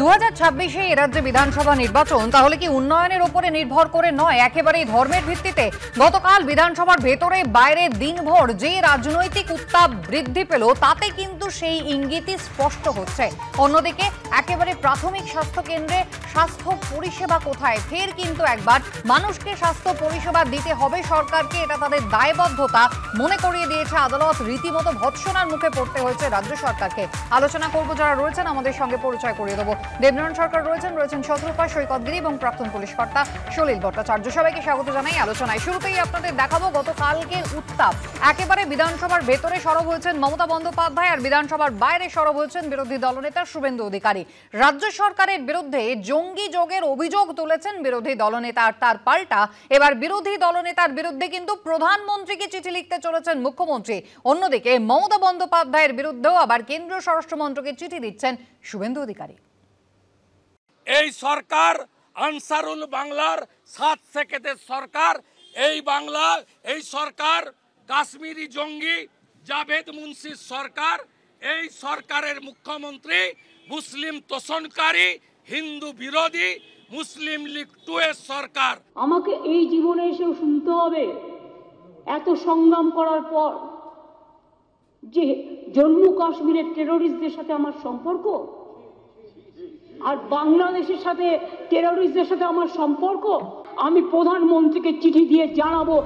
2026-এ রাজ্যে বিধানসভা নির্বাচন তাহলে কি উন্নয়নের উপরে নির্ভর করে নয়, একেবারেই ধর্মের ভিত্তিতে? গতকাল বিধানসভার ভেতরে বাইরে দিনভর যে রাজনৈতিক উত্তাপ বৃদ্ধি পেল তাতে কিন্তু সেই ইঙ্গিতই স্পষ্ট হচ্ছে। অন্যদিকে একেবারে প্রাথমিক স্বাস্থ্য কেন্দ্রে স্বাস্থ্য পরিষেবা কোথায়? ফের কিন্তু একবার মানুষকে স্বাস্থ্য পরিষেবা দিতে হবে সরকারকে, এটা তাদের দায়বদ্ধতা মনে করিয়ে দিয়েছে আদালত। রীতিমতো ভৎসনার মুখে পড়তে হয়েছে রাজ্য সরকারকে। আলোচনা করব যারা রয়েছেন আমাদের সঙ্গে, পরিচয় করিয়ে দেবো। দেবনারায়ণ সরকার রয়েছেন শত্রুপা সৈকতগিরি এবং প্রাক্তন পুলিশ কর্তা সলিল ভট্টাচার্য। সবাইকে স্বাগত জানাই আলোচনায়। শুরুতেই আপনাদের দেখাবো গতকালকের উত্তাপ। একেবারে বিধানসভার ভেতরে সরব হয়েছেন মমতা বন্দ্যোপাধ্যায়, আর বিধানসভার বাইরে সরব হয়েছেন বিরোধী দলনেতা শুভেন্দু অধিকারী। রাজ্য সরকারের বিরুদ্ধে জঙ্গি যোগের অভিযোগ তুলেছেন বিরোধী দলনেতা, আর তার পাল্টা এবার বিরোধী দলনেতার বিরুদ্ধে কিন্তু প্রধানমন্ত্রীকে চিঠি লিখতে চলেছেন মুখ্যমন্ত্রী। অন্যদিকে মমতা বন্দ্যোপাধ্যায়ের বিরুদ্ধেও আবার কেন্দ্রীয় স্বরাষ্ট্রমন্ত্রকে চিঠি দিচ্ছেন শুভেন্দু অধিকারী। এই সরকার আনসারুল বাংলার 7 সেকেন্ডের সরকার। এই সরকার কাশ্মীরি জঙ্গি জাভেদ মুন্সির সরকার। এই সরকারের মুখ্যমন্ত্রী মুসলিম তোষণকারী, হিন্দু বিরোধী, মুসলিম লীগ 2 এর সরকার। আমাকে এই জীবনে এসেও শুনতে হবে এত সংগ্রাম করার পর যে জম্মু কাশ্মীরের টেরোরিস্টদের সাথে আমার সম্পর্ক, আর বাংলাদেশের সাথে টেরোরিস্টদের সাথে আমার সম্পর্ক। আমি প্রধানমন্ত্রীকে চিঠি দিয়ে জানাবো।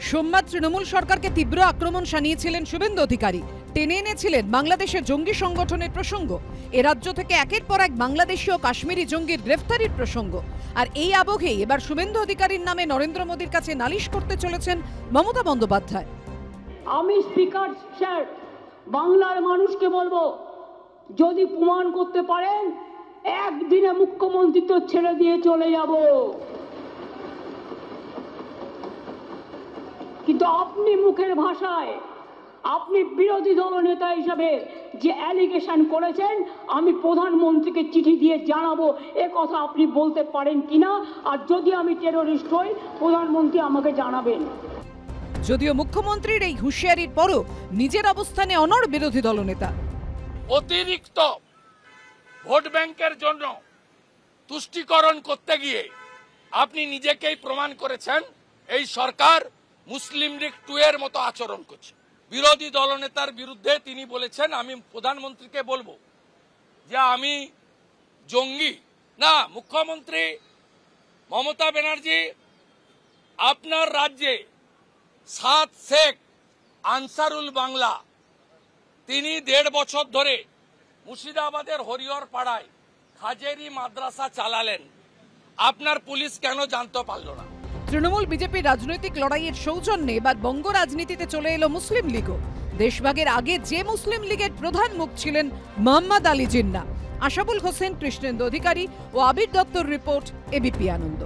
সোমবার তৃণমূল সরকারকে তীব্র আক্রমণ শানিয়েছিলেন শুভেন্দু অধিকারী। টেনে এনেছিলেন বাংলাদেশের জঙ্গি সংগঠনের প্রসঙ্গ। এ রাজ্য থেকে একের পর এক বাংলাদেশি ও কাশ্মীরি জঙ্গির গ্রেফতারির প্রসঙ্গ। আর এই আবহেই এবার শুভেন্দু অধিকারীর নামে নরেন্দ্র মোদীর কাছে নালিশ করতে চলেছেন মমতা বন্দ্যোপাধ্যায়। আমি স্পিকার স্যার বাংলার মানুষকে বলবো, যদি প্রমাণ করতে পারেন একদিনে মুখ্যমন্ত্রী তো ছেড়ে দিয়ে চলে যাব, কিন্তু আপনি মুখের ভাষায় আপনি বিরোধী দলনেতা হিসাবে যে অ্যালিগেশন করেছেন আমি প্রধানমন্ত্রীকে চিঠি দিয়ে জানাবো, এ কথা আপনি বলতে পারেন কিনা? আর যদি আমি টেরোরিস্ট হই প্রধানমন্ত্রী আমাকে জানাবেন। যদিও মুখ্যমন্ত্রীর এই হুঁশিয়ারির পরও নিজের অবস্থানে অনড় বিরোধী দলনেতা। অতিরিক্ত ভোট ব্যাংকের জন্য তুষ্টিকরণ করতে গিয়ে আপনি নিজেকেই প্রমাণ করেছেন এই সরকার মুসলিম লীগ 2 এর মতো আচরণ করছে। বিরোধী দলনেতার বিরুদ্ধে তিনি বলেছেন আমি প্রধানমন্ত্রীকে বলবো যে আমি জঙ্গি না। মুখ্যমন্ত্রী মমতা ব্যানার্জি, আপনার রাজ্যে 7 শেখ আনসারুল বাংলা তিনি 1.5 বছর ধরে মুর্শিদাবাদের হরিহর পাড়ায় হাজেরি মাদ্রাসা চালালেন। আপনার পুলিশ কেন জানতে পারল না? তৃণমূল বিজেপির রাজনৈতিক লড়াইয়ের সৌজন্যে এবার বঙ্গ রাজনীতিতে চলে এলো মুসলিম লীগও। দেশভাগের আগে যে মুসলিম লীগের প্রধান মুখ ছিলেন মোহাম্মদ আলী জিন্নাহ, আশাবুল হোসেন, কৃষ্ণেন্দু অধিকারী ও আবির দত্তর রিপোর্ট, এবিপি আনন্দ।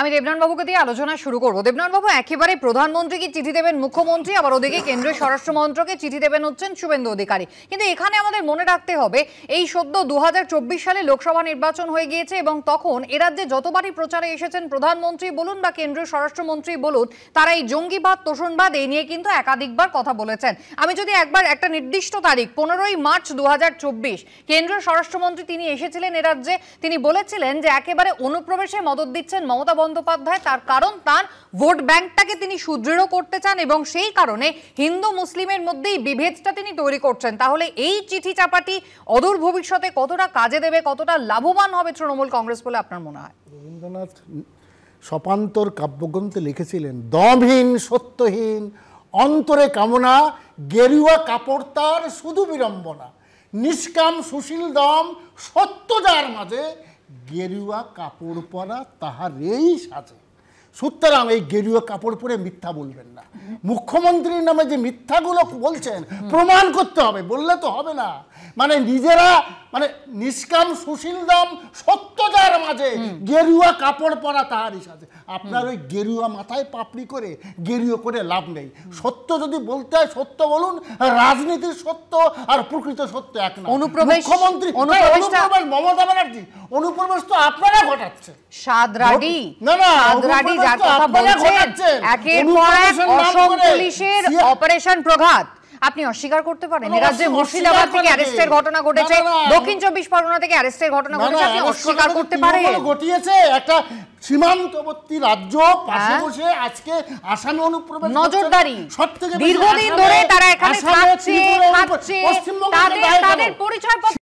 আমি দেবনারায়ণ বাবুকে দিয়ে আলোচনা শুরু করবো। দেবনারায়ণ বাবু, একেবারে প্রধানমন্ত্রীকে চিঠি দেবেন মুখ্যমন্ত্রী, আবার ওদিকে কেন্দ্রীয় স্বরাষ্ট্রমন্ত্রকে চিঠি দেবেন হচ্ছেন শুভেন্দু অধিকারী। কিন্তু এখানে আমাদের মনে রাখতে হবে এই সদ্য 2024 সালে লোকসভা নির্বাচন হয়ে গিয়েছে এবং তখন এ রাজ্যে যতবারই প্রচারে এসেছেন প্রধানমন্ত্রী বলুন বা কেন্দ্রীয় স্বরাষ্ট্রমন্ত্রী বলুন, তারা এই জঙ্গিবাদ তোষণবাদ এই নিয়ে কিন্তু একাধিকবার কথা বলেছেন। আমি যদি একবার একটা নির্দিষ্ট তারিখ 15ই মার্চ 2024 কেন্দ্রীয় স্বরাষ্ট্রমন্ত্রী তিনি এসেছিলেন এ রাজ্যে, তিনি বলেছিলেন যে একেবারে অনুপ্রবেশে মদত দিচ্ছেন মমতা বন্দ্যোপাধ্যায়, তার কারণ তার ভোট ব্যাংকটাকে তিনি সুদৃঢ় করতে চান এবং সেই কারণে হিন্দু মুসলিমের মধ্যেই বিভেদটা তিনি তৈরি করছেন। তাহলে এই চিঠি চাপাটি অদূর ভবিষ্যতে কতটা কাজে দেবে, কতটা লাভবান হবে তৃণমূল কংগ্রেস বলে আপনার মনে হয়? রবীন্দ্রনাথ সপান্তর কাব্যগ্রন্থে লিখেছিলেন, দমহীন সত্যহীন অন্তরে কামনা, গেরুয়া কাপড় তার শুধু বিড়ম্বনা, নিষ্কাম সুশীল দম সত্য যার মাঝে, গেরুয়া কাপড় পরা তাহারেই সাজে। সুতরাং এই গেরুয়া কাপড় পরে মিথ্যা বলবেন না। মুখ্যমন্ত্রীর নামে যে মিথ্যাগুলো বলছেন প্রমাণ করতে হবে, বললে তো হবে না। মানে নিজেরা মানে নিষ্কাম সুশীল দম সত্য যার মাঝে, গেরুয়া কাপড় পরা তাহারই সাজে। আপনার ওই গেরুয়া মাথায় পাপড়ি করে গেরুয়া করে লাভ নেই। সত্য যদি বলতে হয় সত্য বলুন। রাজনীতির সত্য আর প্রকৃত সত্য এক না। মুখ্যমন্ত্রী মমতা ব্যানার্জি অনুপ্রবেশ তো আপনারা ঘটাচ্ছেন। সাদরাডি যার কথা বলছেন, একের পর এক অসম পুলিশের অপারেশন প্রঘাত, আপনি অস্বীকার করতে পারেন না, রাজ্যে অস্বীকার মুর্শিদাবাদ থেকে করে অ্যারেস্টের কে? ঘটনা ঘটেছে, না, না, না, দক্ষিণ 24 পরগনা থেকে অ্যারেস্টের ঘটনা ঘটেছে, আপনি অস্বীকার করতে পারেন? ঘটিয়েছে একটা সীমান্তবর্তী রাজ্য পাশে বসে আজকে আসামে অনুপ্রবেশ নজরদারি সবথেকে বেশি দীর্ঘদিন আসামে- ধরে তারা এখানে আসামে, থাকছে, ত্রিপুরায়, খাচ্ছে, পশ্চিমবঙ্গে তাদের দায় কেন? তাদের পরিচয়পত্র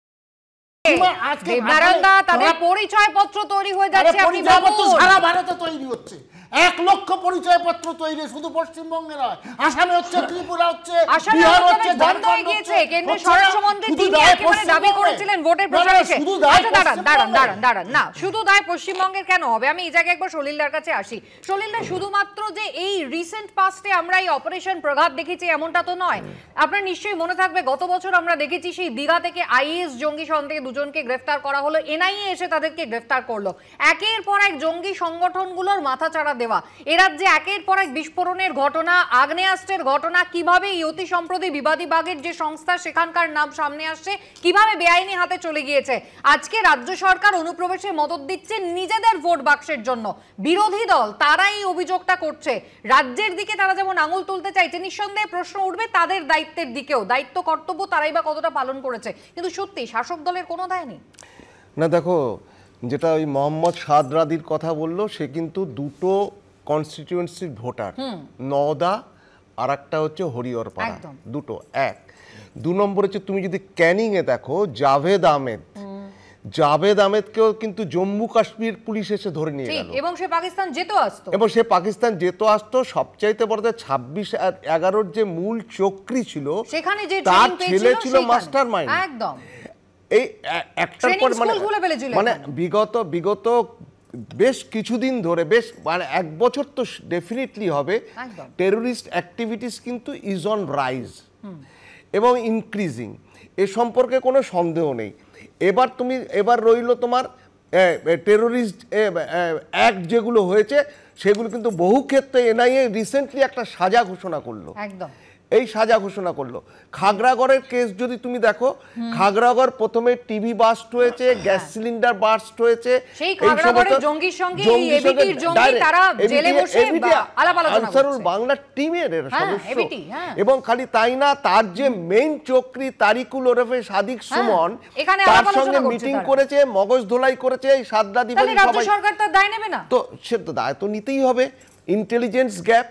আজকে দেবনারায়ণ দা, তাদের পরিচয়পত্র তৈরি হয়ে যাচ্ছে, আপনি পরিচয়পত্র ভাবুন। সারা ভারতে তৈরি হচ্ছে, 1 লক্ষ পরিচয়পত্র তৈরি, শুধু পশ্চিমবঙ্গে নয়, আসামে হচ্ছে, ত্রিপুরা হচ্ছে, আসামে বিহার অনুপ্রবেশ হচ্ছে, বন্ধ হয়ে ঝাড়খণ্ড গিয়েছে। হচ্ছে, কেন্দ্রের হচ্ছে না, স্বরাষ্ট্রমন্ত্রী শুধু তিনি দায় একেবারে দাবি পশ্চিমবঙ্গে। করেছিলেন ভোটের না, না, প্রচারে এসে। শুধু দায় আচ্ছা দাঁড়ান পশ্চিমবঙ্গে। না, শুধু দায় পশ্চিমবঙ্গের কেন হবে? আমি এই জায়গায় একবার সলিলদার কাছে আসি। সলিলদা, শুধুমাত্র যে এই রিসেন্ট পাস্টে আমরা এই অপারেশন প্রঘাত দেখেছি এমনটা তো নয়। আপনার নিশ্চয়ই মনে থাকবে গত বছর আমরা দেখেছি সেই দীঘা থেকে আইএস জঙ্গি সন্দেহে দুজনকে গ্রেফতার করা হলো, এনআইএ এসে তাদেরকে গ্রেফতার করলো। একের পর এক জঙ্গি সংগঠনগুলোর মাথাচাড়া দেওয়া, এ রাজ্যে একের পর এক বিস্ফোরণের ঘটনা, আগ্নেয়াস্ত্রের ঘটনা, কিভাবে এই অতি সম্প্রতি বিবাদী বাগের যে সংস্থা সেখানকার নাম সামনে আসছে, কিভাবে বেআইনি হাতে চলে গিয়েছে। আজকে রাজ্য সরকার অনুপ্রবেশে মদত দিচ্ছে নিজেদের ভোট বাক্সের জন্য। বিরোধী দল তারা এই অভিযোগটা করছে, রাজ্যের দিকে তারা যেমন আঙুল তুলতে চাইছে, নিঃসন্দেহে প্রশ্ন উঠবে তাদের দায়িত্বের দিকেও। দায়িত্ব কর্তব্য তারাই বা কতটা পালন করেছে, কিন্তু সত্যি শাসক দলের কোনো দায় নেই। না দেখো, যেটা ওই মোহাম্মদ সাদরাদির কথা বললো, সে কিন্তু দুটো কনস্টিটিউয়েন্সির ভোটার, নওদা আর একটা হচ্ছে হরিহরপাড়া, দুটো এক। 2 নম্বর হচ্ছে তুমি যদি ক্যানিংয়ে দেখো, জাভেদ আহমেদকেও কিন্তু জম্মু কাশ্মীর পুলিশ এসে ধরে নিয়ে গেল, এবং সে পাকিস্তান যেত আসতো। সবচাইতে বড় 26 আর 11 যে মূল চক্রী ছিল, সেখানে যে তার ছেলে ছিল মাস্টার মাইন্ড। একদম এই একটার পর মানে বিগত বেশ কিছুদিন ধরে, বেশ মানে 1 বছর তো ডেফিনেটলি হবে, টেরোরিস্ট অ্যাক্টিভিটিস কিন্তু ইজ অন রাইজ এবং ইনক্রিজিং, এ সম্পর্কে কোনো সন্দেহ নেই। এবার রইল তোমার টেরোরিস্ট অ্যাক্ট যেগুলো হয়েছে, সেগুলো কিন্তু বহু ক্ষেত্রে এনআইএ রিসেন্টলি একটা সাজা ঘোষণা করলো, এই সাজা ঘোষণা করলো। খাগড়াগড়ের কেস যদি তুমি দেখো, খাগড়াগড় প্রথমে টিভি বাস্ট হয়েছে, গ্যাস সিলিন্ডার বাস্ট হয়েছে, আনসারুল বাংলা টিমের সদস্য। এবং খালি তাই না, তার যে মেইন চক্রী তারিকুল ওরফে সাদিক সুমন, তার সঙ্গে মিটিং করেছে, মগজ ধোলাই করেছে এই সাদরাদি বলে সবাই। তো সে তো দায় তো নিতেই হবে। ইন্টেলিজেন্স গ্যাপ,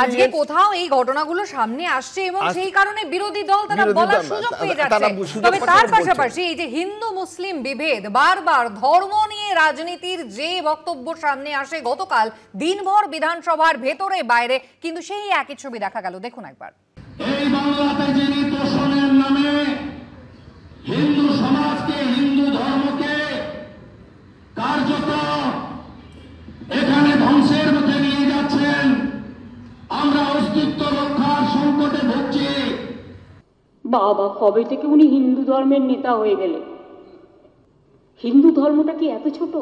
আজকে কোথাও এই ঘটনাগুলো সামনে আসছে এবং সেই কারণে বিরোধী দল তারা বলার সুযোগ পেয়ে যাচ্ছে। তবে তার পাশাপাশি এই যে হিন্দু মুসলিম বিভেদ, বারবার ধর্ম নিয়ে রাজনীতির যে বক্তব্য সামনে আসে, গতকাল দিনভর বিধানসভার ভেতরে বাইরে কিন্তু সেই একই ছবি দেখা গেল। দেখুন একবার। এই বাংলাতে যিনি তোষণের নামে হিন্দু সমাজকে, হিন্দু ধর্মকে কার্যত এখানে ধ্বংসের মুখে নিয়ে যাচ্ছেন, আমরা অস্তিত্ব রক্ষার সংকটে ভুগছি। বাবা, কবে থেকে উনি হিন্দু ধর্মের নেতা হয়ে গেলেন? হিন্দু ধর্মটা কি এত ছোট?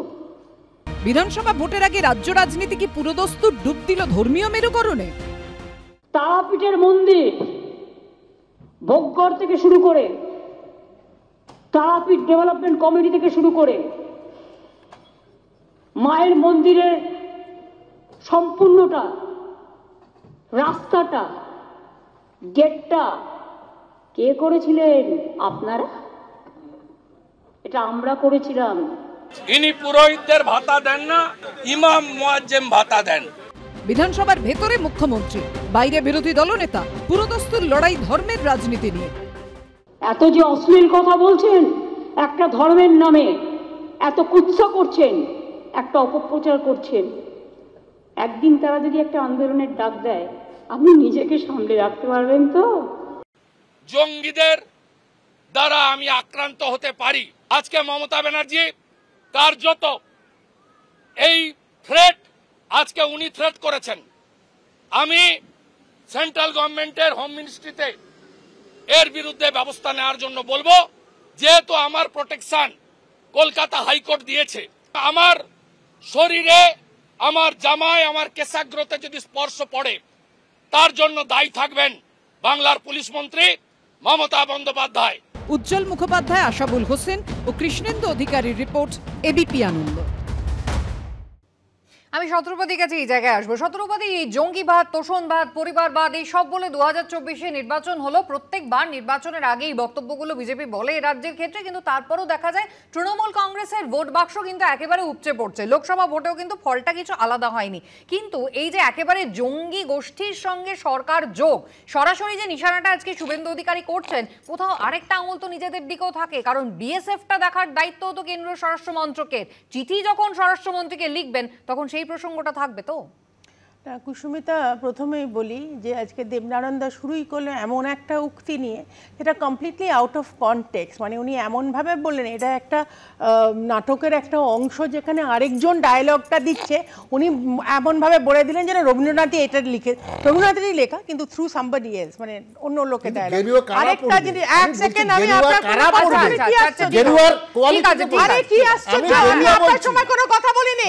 বিধানসভা ভোটের আগে রাজ্য রাজনীতি কি পুরোদস্তুর ডুব দিল ধর্মীয় মেরুকরণে? তারাপীঠের মন্দির, ভোগগড় থেকে শুরু করে, তারাপীঠ ডেভেলপমেন্ট কমিটি থেকে শুরু করে, মায়ের মন্দিরের সম্পূর্ণটা, রাস্তাটা, গেটটা কে করেছিলেন? আপনারা? এটা আমরা করেছিলাম। ইনি পুরোহিতদের ভাতা দেন না, ইমাম মুয়াজ্জিম ভাতা দেন। বিধানসভার ভেতরে মুখ্যমন্ত্রী, বাইরে বিরোধী দলনেতা, পুরোদস্তুর লড়াই ধর্মের রাজনীতি নিয়ে। এত যে অশ্লীল কথা বলছেন একটা ধর্মের নামে, এত কুৎসা করছেন, একটা অপপ্রচার করছেন, একদিন তারা যদি একটা আন্দোলনের ডাক দেয়, আপনি নিজেকে সামলে রাখতে পারবেন তো? জঙ্গিদের দ্বারা আমি আক্রান্ত হতে পারি। আজকে মমতা ব্যানার্জি কার্যত এই থ্রেট, আজকে উনি থ্রেট করেছেন। আমি সেন্ট্রাল গভর্নমেন্টের হোম মিনিস্ট্রিতে এর বিরুদ্ধে ব্যবস্থা নেওয়ার জন্য বলবো, যেহেতু আমার প্রোটেকশন কলকাতা হাইকোর্ট দিয়েছে। আমার শরীরে, আমার জামায়, আমার কেশাগ্রতে যদি স্পর্শ পড়ে, তার জন্য দায়ী থাকবেন বাংলার পুলিশ মন্ত্রী মমতা বন্দ্যোপাধ্যায়। উজ্জ্বল মুখোপাধ্যায়, আশাবুল হোসেন ও কৃষ্ণেন্দু অধিকারীর রিপোর্ট, এবিপি আনন্দ। আমি শত্রুপতির কাছে এই জায়গায় আসবো। শত্রুপতি, জঙ্গিবাদ, তোষণবাদ, পরিবারবাদ এই সব বলে 2024-এ নির্বাচন হলো। প্রত্যেকবার নির্বাচনের আগেই বক্তব্যগুলো বিজেপি বলে এই রাজ্যের ক্ষেত্রে, কিন্তু তারপরও দেখা যায় তৃণমূল কংগ্রেসের ভোট বাক্স কিন্তু একেবারে উপচে পড়ছে। লোকসভা ভোটেও কিন্তু ফলটা কিছু আলাদা হয়নি। কিন্তু এই যে একেবারে জঙ্গি গোষ্ঠীর সঙ্গে সরকার যোগ, সরাসরি যে নিশানাটা আজকে শুভেন্দু অধিকারী করছেন, কোথাও আরেকটা আঙুল তো নিজেদের দিকেও থাকে, কারণ বিএসএফটা দেখার দায়িত্ব তো কেন্দ্রীয় স্বরাষ্ট্রমন্ত্রকের। চিঠি যখন স্বরাষ্ট্রমন্ত্রীকে লিখবেন তখন সেই প্রসঙ্গটা থাকবে তো। কুসুমিতা, প্রথমেই বলি যে আজকে দেবনারায়ণ দা শুরুই করলেন এমন একটা উক্তি নিয়ে যেটা কমপ্লিটলি আউট অফ কনটেক্সট। মানে উনি এমনভাবে বললেন এটা একটা নাটকের একটা অংশ যেখানে আরেকজন ডায়লগটা দিচ্ছে, উনি এমনভাবে বলে দিলেন যেন রবীন্দ্রনাথই এটা লিখে, রবীন্দ্রনাথেরই লেখা কিন্তু থ্রু সামবডি এলস, মানে অন্য লোকের ডায়লগ। আরেকটা জিনিস, এক সেকেন্ড আমি আপনার সময় কোনো কথা বলিনি,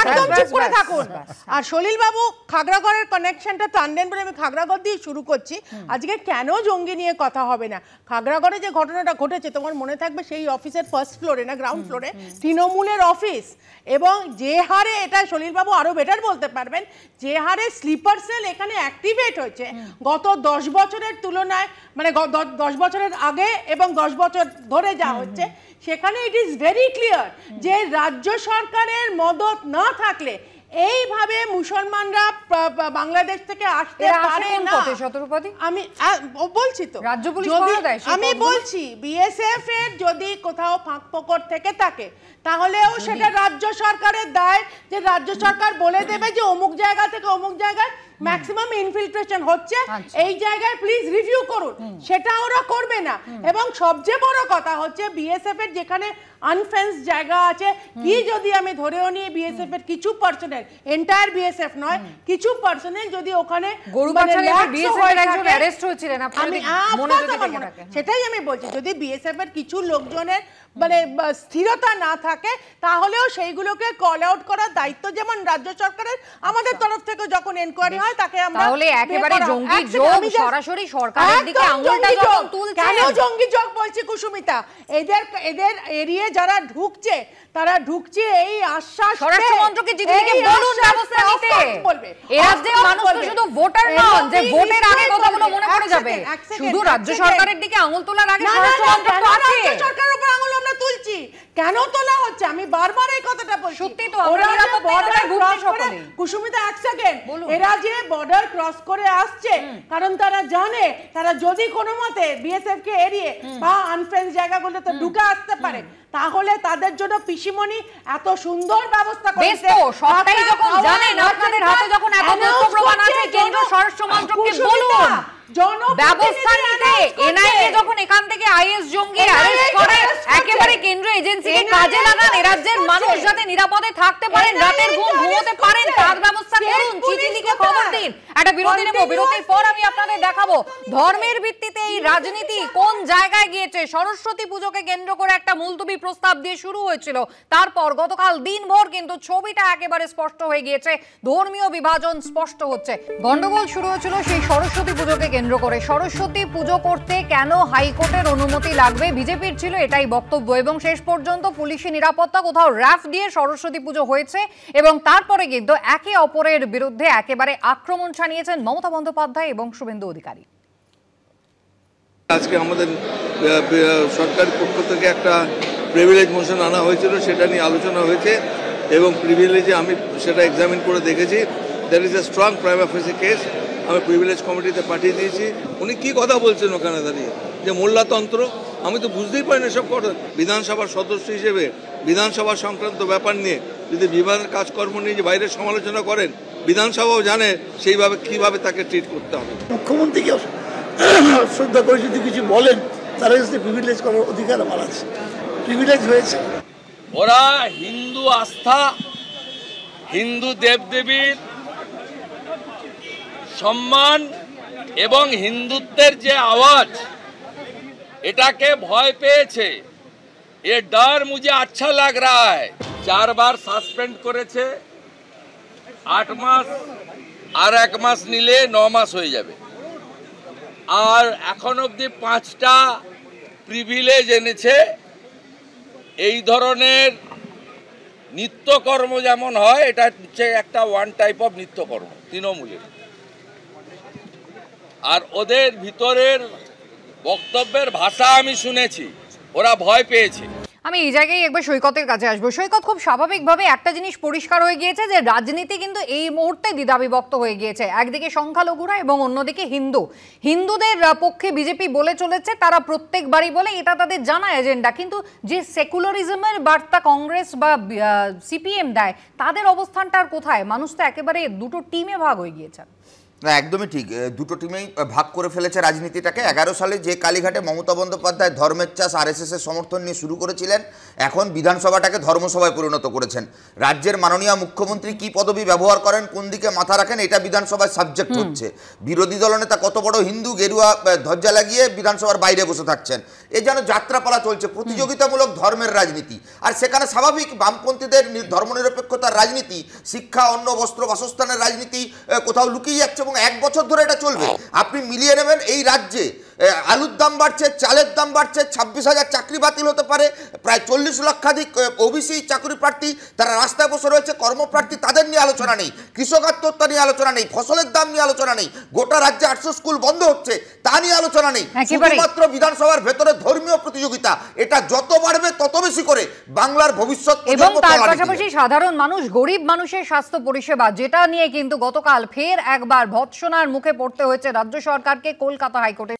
একদম চুপ করে থাকুন। আর সলিল বাবু খাগড়াগড়ের কানেকশনটা টানলেন বলে আমি খাগড়াগড় দিয়ে শুরু করছি। আজকে কেন জঙ্গি নিয়ে কথা হবে না, খাগড়াগড়ে যে ঘটনাটা ঘটেছে তোমার মনে থাকবে, সেই অফিসের ফার্স্ট ফ্লোরে না গ্রাউন্ড ফ্লোরে তৃণমূলের অফিস, এবং যে হারে, এটা সলিলবাবু আরো বেটার বলতে পারবেন, যে হারে স্লিপার সেল এখানে অ্যাক্টিভেট হয়েছে গত 10 বছরের তুলনায়, মানে 10 বছরের আগে এবং 10 বছর ধরে যা হচ্ছে, সেখানে ইট ইজ ভেরি ক্লিয়ার যে রাজ্য সরকারের মদত না থাকলে এইভাবে মুসলমানরা বাংলাদেশ থেকে আসতে পারে না। আমি বলছি তো, আমি বলছি বিএসএফ এর যদি কোথাও ফাঁক ফোকর থেকে থাকে তাহলেও সেটা রাজ্য সরকারের দায়, যে রাজ্য সরকার বলে দেবে যে অমুক জায়গা থেকে অমুক জায়গায় ম্যাক্সিমাম ইনফিলট্রেশন হচ্ছে, এই জায়গায় প্লিজ রিভিউ করুন, সেটা ওরা করবে না। এবং সবচেয়ে বড় কথা হচ্ছে বিএসএফ এর যেখানে আনফেন্স জায়গা আছে, কি যদি আমি ধরেও নিয়ে বিএসএফ এর কিছু পার্সোনেল, এন্টায়ার বিএসএফ নয়, কিছু পার্সোনেল যদি ওখানে সেটাই আমি বলছি, যদি বিএসএফ এর কিছু লোকজনের মানে স্থিরতা না থাকে তাহলেও সেইগুলোকে কল আউট করার দায়িত্ব যেমন রাজ্য সরকারের, আমাদের তরফ থেকে যখন এনকোয়ারি হয় তাকে আমরা, তাহলে একেবারে জঙ্গি যোগ সরাসরি সরকারের দিকে আঙুলটা যখন তুলছে। কেন জঙ্গি যোগ বলছি কুসুমিতা, এদের এরিয়া যারা ঢুকছে তারা ঢুকছে এই আশ্বাস, স্বরাষ্ট্রমন্ত্রকে চিঠি লিখে বলুন ব্যবস্থা নিতে। এই রাজ্যের মানুষ তো শুধু ভোটার নন যে ভোটের আগে কথাগুলো মনে পড়ে যাবে, শুধু রাজ্য সরকারের দিকে আঙুল তোলার আগে স্বরাষ্ট্রমন্ত্রক তো আছে। রাজ্য সরকারের উপর আঙুল আমরা তুলছি, কেন তোলা হচ্ছে আমি বারবার এই কথাটা বলছি। সত্যি তো ওরা বর্ডার ক্রস করে, কুসুমিতা এক সেকেন্ড, এরা যে বর্ডার ক্রস করে আসছে কারণ তারা জানে তারা যদি কোনো মতে বিএসএফ কে এড়িয়ে বা আনফ্রেন্ড জায়গাগুলোতে ঢুকে আসতে পারে তাহলে তাদের জন্য পিসিমণি এত সুন্দর ব্যবস্থা করেছে। সবটাই যখন জানেন, আপনাদের হাতে যখন এত তথ্য প্রমাণ আছে, কেন্দ্র স্বরাষ্ট্রমন্ত্রককে বলুন ব্যবস্থা নিতে। এনআইএ যখন এখান থেকে আইএস জঙ্গি অ্যারেস্ট করে, একেবারে কেন্দ্র এজেন্সিকে কাজে লাগান, এ রাজ্যের মানুষ যাতে নিরাপদে থাকতে পারেন, রাতের ঘুম ঘুমোতে পারেন, তার ব্যবস্থা করুন, চিঠি লিখে খবর দিন। একটা বিরতি নেব, বিরতির পর আমি আপনাদের দেখাবো ধর্মের ভিত্তিতে এই রাজনীতি কোন জায়গায় গিয়েছে। সরস্বতী পুজোকে কেন্দ্র করে একটা মুলতবি প্রস্তাব দিয়ে শুরু হয়েছিল, তারপর গতকাল দিনভর কিন্তু ছবিটা একেবারে স্পষ্ট হয়ে গিয়েছে, ধর্মীয় বিভাজন স্পষ্ট হচ্ছে। গন্ডগোল শুরু হয়েছিল সেই সরস্বতী পুজোকে কেন্দ্র করে। সরস্বতী পুজো করতে কেন হাইকোর্টের অনুমতি লাগবে, বিজেপির ছিল এটাই বক্তব্য, এবং শেষ পর্যন্ত পুলিশি নিরাপত্তা, কোথাও র্যাফ দিয়ে সরস্বতী পুজো হয়েছে, এবং তারপরে কিন্তু একে অপরের বিরুদ্ধে একেবারে আক্রমণ শানিয়েছেন মমতা বন্দ্যোপাধ্যায় এবং শুভেন্দু অধিকারী। আজকে আমাদের সরকারের পক্ষ থেকে একটা প্রিভিলেজ মোশন আনা হয়েছিল, সেটা নিয়ে আলোচনা হয়েছে, এবং প্রিভিলেজে আমি সেটা এক্সামিন করে দেখেছি, there is a strong prima facie case. আমি প্রিভিলেজ কমিটিতে পাঠিয়ে দিয়েছি। উনি কি কথা বলছেন ওখানে দাঁড়িয়ে, যে মোল্লাতন্ত্র, আমি তো বুঝতেই পারি না সব কথা। বিধানসভার সদস্য হিসেবে বিধানসভা সংক্রান্ত ব্যাপার নিয়ে যদি বিভাগের কাজকর্ম নিয়ে যে বাইরে সমালোচনা করেন, বিধানসভাও জানে সেইভাবে কিভাবে তাকে ট্রিট করতে হবে। মুখ্যমন্ত্রীকে শ্রদ্ধা করে যদি কিছু বলেন, তারা কাছে প্রিভিলেজ করার অধিকার আমার আছে, প্রিভিলেজ হয়েছে। ওরা হিন্দু আস্থা, হিন্দু দেবদেবীর সম্মান এবং হিন্দুত্বের যে আওয়াজ, এটাকে ভয় পেয়েছে। এ ডর মুঝে আচ্ছা লাগ রা হ্যায়। 4 বার সাসপেন্ড করেছে, 8 মাস, আর 1 মাস নিলে 9 মাস হয়ে যাবে। আর এখন অবধি 5টা প্রিভিলেজ এনেছে। এই ধরনের নিত্যকর্ম যেমন হয়, এটা হচ্ছে একটা ওয়ান টাইপ অফ নিত্যকর্ম তৃণমূলের। আর ওদের ভিতরের বক্তব্যের ভাষা আমি শুনেছি, ওরা ভয় পেয়েছে। আমি এই জায়গায় একবার সৈকতের কাছে আসবো। সৈকত, খুব স্বাভাবিকভাবে একটা জিনিস পরিষ্কার হয়ে গিয়েছে যে রাজনীতি কিন্তু এই মুহূর্তে দ্বিধাবিভক্ত হয়ে গিয়েছে। একদিকে সংখ্যালঘুরা এবং অন্যদিকে হিন্দুদের পক্ষে বিজেপি বলে চলেছে, তারা প্রত্যেকবারই বলে এটা তাদের জানা এজেন্ডা, কিন্তু যে সেকুলারিজমের বার্তা কংগ্রেস বা সিপিএম দেয় তাদের অবস্থানটা কোথায়? মানুষ তো একেবারে দুটো টিমে ভাগ হয়ে গিয়েছে। না, একদমই ঠিক, দুটো টিমেই ভাগ করে ফেলেছে রাজনীতিটাকে। 11 সালে যে কালীঘাটে মমতা বন্দ্যোপাধ্যায় ধর্মের চাষ RSS এর সমর্থন নিয়ে শুরু করেছিলেন, এখন বিধানসভাটাকে ধর্মসভায় পরিণত করেছেন। রাজ্যের মাননীয় মুখ্যমন্ত্রী কি পদবি ব্যবহার করেন, কোন দিকে মাথা রাখেন, এটা বিধানসভায় সাবজেক্ট হচ্ছে। বিরোধী দলনেতা কত বড় হিন্দু গেরুয়া ধ্বজা লাগিয়ে বিধানসভার বাইরে বসে থাকছেন, এ যেন যাত্রাপালা চলছে, প্রতিযোগিতামূলক ধর্মের রাজনীতি। আর সেখানে স্বাভাবিক বামপন্থীদের ধর্মনিরপেক্ষতার রাজনীতি, শিক্ষা, অন্ন, বস্ত্র, বাসস্থানের রাজনীতি কোথাও লুকিয়ে যাচ্ছে এবং 1 বছর ধরে এটা চলবে। আপনি মিলিয়ে নেবেন, এই রাজ্যে আলুর দাম বাড়ছে, চালের দাম বাড়ছে, 26,000 চাকরি বাতিল হতে পারে, প্রায় 40 লক্ষাধিক ওবিসি চাকরি প্রার্থী তারা রাস্তায় বসে রয়েছে, কর্মপ্রার্থী তাদের নিয়ে আলোচনা নেই, কৃষক আত্মহত্যা নিয়ে আলোচনা নেই, ফসলের দাম নিয়ে আলোচনা নেই, গোটা রাজ্যে 800 স্কুল বন্ধ হচ্ছে তা নিয়ে আলোচনা নেই। শুধুমাত্র বিধানসভার ভেতরে ধর্মীয় প্রতিযোগিতা, এটা যত বাড়বে তত বেশি করে বাংলার ভবিষ্যৎ এবং তার পাশাপাশি সাধারণ মানুষ, গরিব মানুষের স্বাস্থ্য পরিষেবা, যেটা নিয়ে কিন্তু গতকাল ফের একবার ভৎসনার মুখে পড়তে হয়েছে রাজ্য সরকারকে কলকাতা হাইকোর্টে।